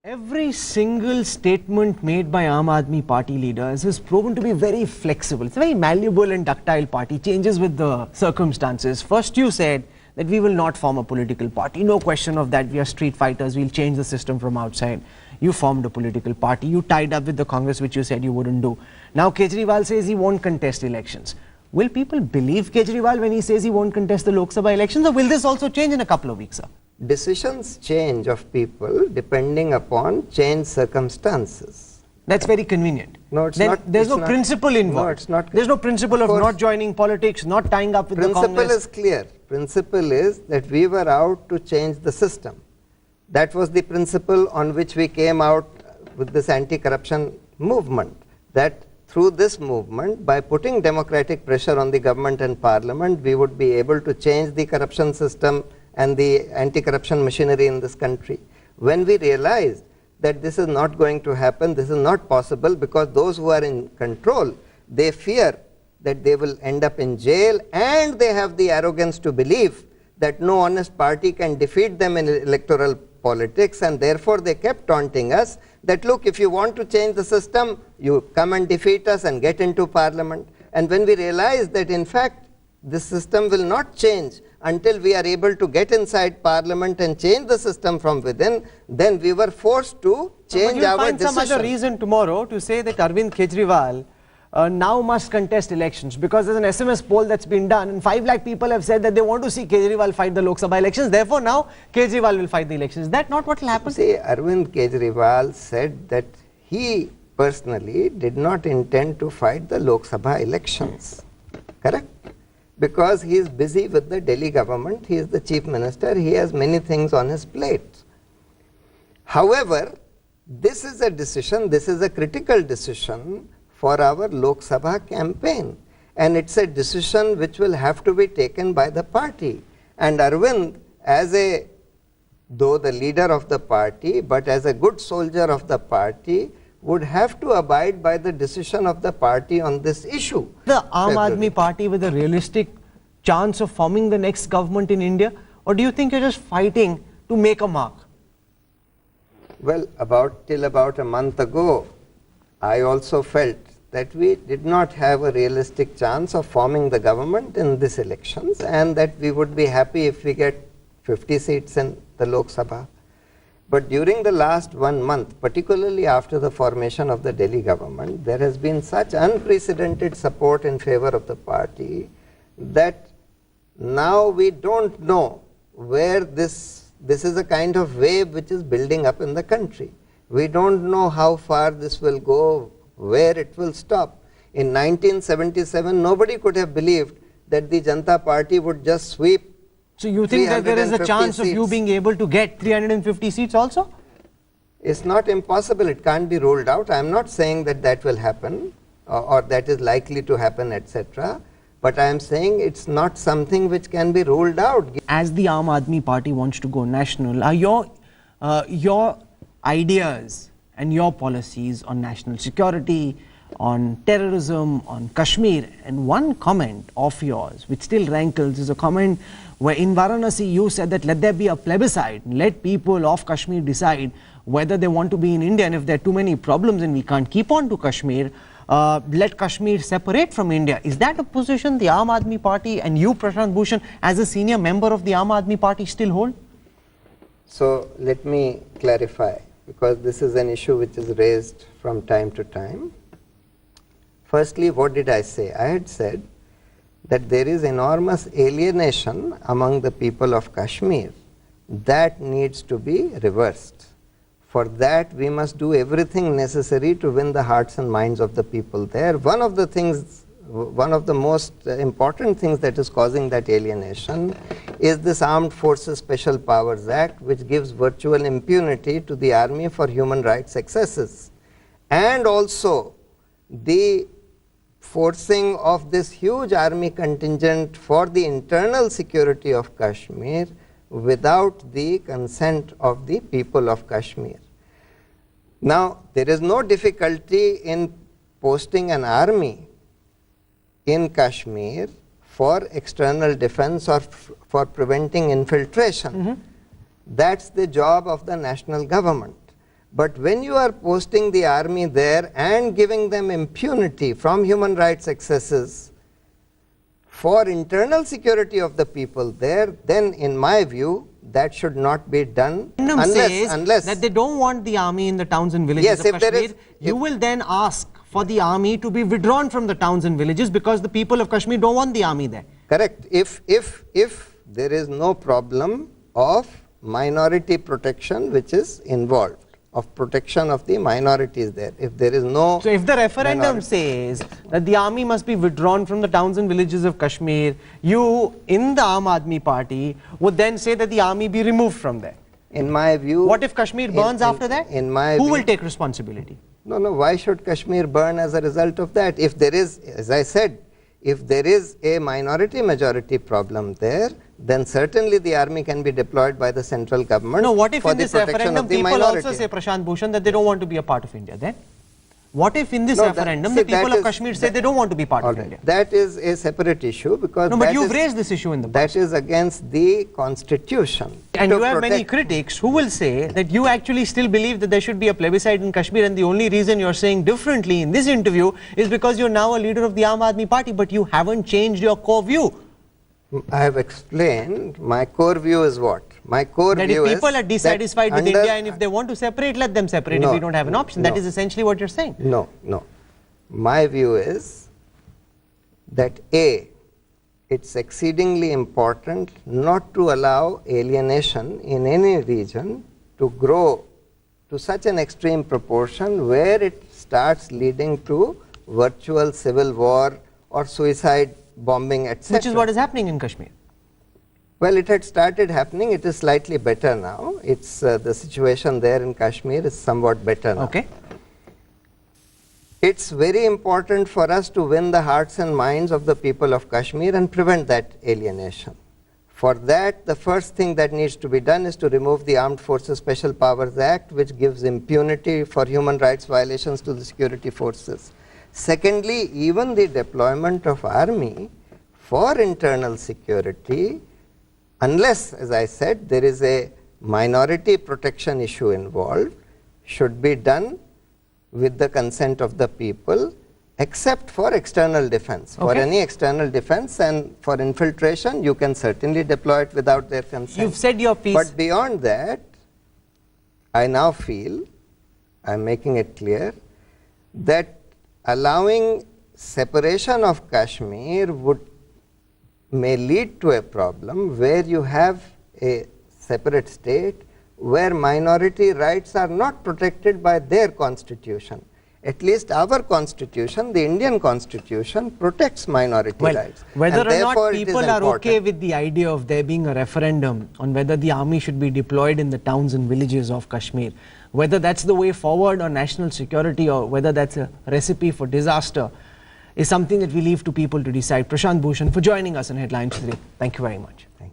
Every single statement made by Aam Aadmi Party leaders is proven to be very flexible. It's a very malleable and ductile party, changes with the circumstances. First you said that we will not form a political party. No question of that. We are street fighters. We'll change the system from outside. You formed a political party. You tied up with the Congress, which you said you wouldn't do. Now Kejriwal says he won't contest elections. Will people believe Kejriwal when he says he won't contest the Lok Sabha elections, or will this also change in a couple of weeks, sir? Decisions change of people depending upon changed circumstances. That's very convenient. No, it's then not. There's no principle involved. No, it's not. There's no principle of not joining politics, not tying up with the Congress. Principle is clear. Principle is that we were out to change the system. That was the principle on which we came out with this anti-corruption movement. That through this movement, by putting democratic pressure on the government and parliament, we would be able to change the corruption system and the anti-corruption machinery in this country. When we realized that this is not going to happen, this is not possible, because those who are in control, they fear that they will end up in jail, and they have the arrogance to believe that no honest party can defeat them in electoral politics, and therefore they kept taunting us that, look, if you want to change the system, you come and defeat us and get into parliament. And when we realized that in fact this system will not change until we are able to get inside parliament and change the system from within, then we were forced to change our find decision. some other reason tomorrow to say that Arvind Kejriwal now must contest elections, because there's an SMS poll that's been done and 5 lakh people have said that they want to see Kejriwal fight the Lok Sabha elections. Therefore now Kejriwal will fight the elections. Is that not what will happen? See, Arvind Kejriwal said that he personally did not intend to fight the Lok Sabha elections. Correct? Because he is busy with the Delhi government, he is the chief minister, he has many things on his plate. However, this is a decision, this is a critical decision for our Lok Sabha campaign, and it's a decision which will have to be taken by the party. And Arvind, though the leader of the party, but as a good soldier of the party, would have to abide by the decision of the party on this issue. The Aam Aadmi Party with a realistic chance of forming the next government in India, or do you think you're just fighting to make a mark? Well, till about a month ago, I also felt that we did not have a realistic chance of forming the government in these elections, and that we would be happy if we get 50 seats in the Lok Sabha. But during the last 1 month, particularly after the formation of the Delhi government, there has been such unprecedented support in favor of the party that now we don't know where this is a kind of wave which is building up in the country. We don't know how far this will go, where it will stop. In 1977, nobody could have believed that the Janata Party would just sweep. So you think that there is a chance of you being able to get 350 seats also? It's not impossible, it can't be ruled out. I am not saying that that will happen or that is likely to happen, etc. But I am saying it's not something which can be ruled out. As the Aam Aadmi Party wants to go national, are your ideas and your policies on national security, on terrorism, on Kashmir, and one comment of yours which still rankles is a comment where in Varanasi you said that let there be a plebiscite, let people of Kashmir decide whether they want to be in India, and if there are too many problems and we can't keep on to Kashmir, let Kashmir separate from India. Is that a position the Aam Aadmi Party and you, Prashant Bhushan, as a senior member of the Aam Aadmi Party still hold? So let me clarify, because this is an issue which is raised from time to time. Firstly, what did I say? I had said that there is enormous alienation among the people of Kashmir that needs to be reversed. For that, we must do everything necessary to win the hearts and minds of the people there. One of the most important things that is causing that alienation is this Armed Forces Special Powers Act, which gives virtual impunity to the army for human rights excesses, and also the forcing of this huge army contingent for the internal security of Kashmir without the consent of the people of Kashmir. Now, there is no difficulty in posting an army in Kashmir for external defense or for preventing infiltration. That's the job of the national government. But when you are posting the army there and giving them impunity from human rights excesses for internal security of the people there, then in my view, that should not be done unless that they don't want the army in the towns and villages yes, of Kashmir. You will then ask for the army to be withdrawn from the towns and villages because the people of Kashmir don't want the army there. Correct. If there is no problem of minority protection which is involved, of protection of the minorities there, if there is no... So if the referendum says that the army must be withdrawn from the towns and villages of Kashmir, you in the Aam Aadmi Party would then say that the army be removed from there. In my view... What if Kashmir burns after that? In my Who view, will take responsibility? No, why should Kashmir burn as a result of that? If there is, as I said, if there is a minority-majority problem there, then certainly the army can be deployed by the central government. No, what if for in the this protection referendum of the people minority. also say, Prashant Bhushan, that they don't want to be a part of India then? What if in this referendum the people of Kashmir say they don't want to be part of India? That is a separate issue because... No, but you've raised this issue in the past. That is against the constitution. And you have many critics who will say that you actually still believe that there should be a plebiscite in Kashmir, and the only reason you're saying differently in this interview is because you're now a leader of the Aam Aadmi Party, but you haven't changed your core view. I have explained my core view is what? My core view is that if people are dissatisfied with India and if they want to separate, let them separate if we don't have an option. That is essentially what you're saying. No. My view is that A, it's exceedingly important not to allow alienation in any region to grow to such an extreme proportion where it starts leading to virtual civil war or suicide bombing, etc. Which is what is happening in Kashmir. Well, it had started happening. It is slightly better now. It's the situation there in Kashmir is somewhat better now. Okay. It's very important for us to win the hearts and minds of the people of Kashmir and prevent that alienation. For that, the first thing that needs to be done is to remove the Armed Forces Special Powers Act, which gives impunity for human rights violations to the security forces. Secondly, even the deployment of army for internal security, unless, as I said, there is a minority protection issue involved, should be done with the consent of the people, except for external defense. Okay. For any external defense and for infiltration, you can certainly deploy it without their consent. You've said your piece. But beyond that, I now feel, I'm making it clear, that allowing separation of Kashmir may lead to a problem where you have a separate state where minority rights are not protected by their constitution. At least our constitution, the Indian constitution, protects minority rights. Whether or not people are okay with the idea of there being a referendum on whether the army should be deployed in the towns and villages of Kashmir, whether that's the way forward on national security or whether that's a recipe for disaster, is something that we leave to people to decide. Prashant Bhushan, for joining us in Headlines today. Thank you very much. Thank you.